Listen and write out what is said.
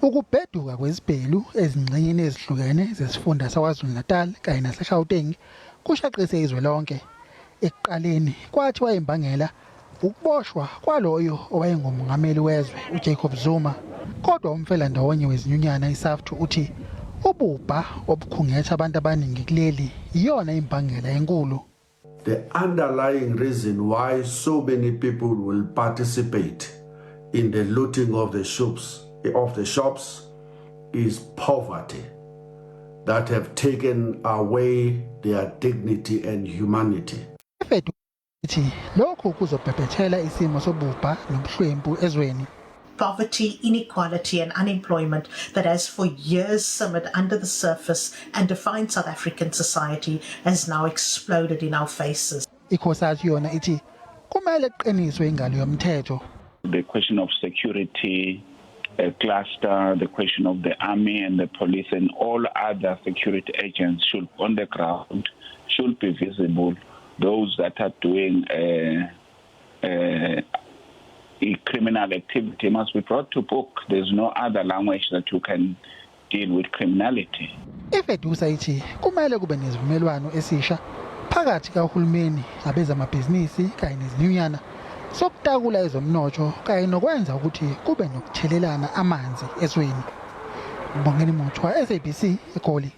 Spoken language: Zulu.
Ukubheduka kwezibhelu ezingxenyeni ezihlukene zesifunda saKwaZulu-Natal kanye naseGauteng kushaqise izwe lonke. Ekuqaleni kwathi wayimbangela ukuboshwa kwaloyo owayengumongameli wezwe uJacob Zuma. Kodwa umfelandawonye wezinyunyana iSAFTU uthi ububha obukhungetha abantu abaningi kuleli iyona imbangela enkulu. The underlying reason why so many people will participate in the looting of the shops is poverty that have taken away their dignity and humanity. Lokhu kuzobhebhethela isimo sobubha nobuhlwempu ezweni. Poverty, inequality and unemployment that has for years simmered under the surface and defined South African society has now exploded in our faces. Ikhosathi yona ithi kumele kuqiniswe ingalo yomthetho. The question of security cluster, the question of the army and the police and all other security agents should on the ground should be visible. Those that are doing criminal activity must be brought to book. There's no other language that you can deal with criminality. Ifedusa ithi kumele kube nezivumelwano esisha phakathi kahulumeni, abezamabhizinisi kanye nezinyunyana sokutakula ezomnotho kanye nokwenza ukuthi kube nokuthelelana amanzi ezweni. Mbongeni Muthwa, SABC, eGoli.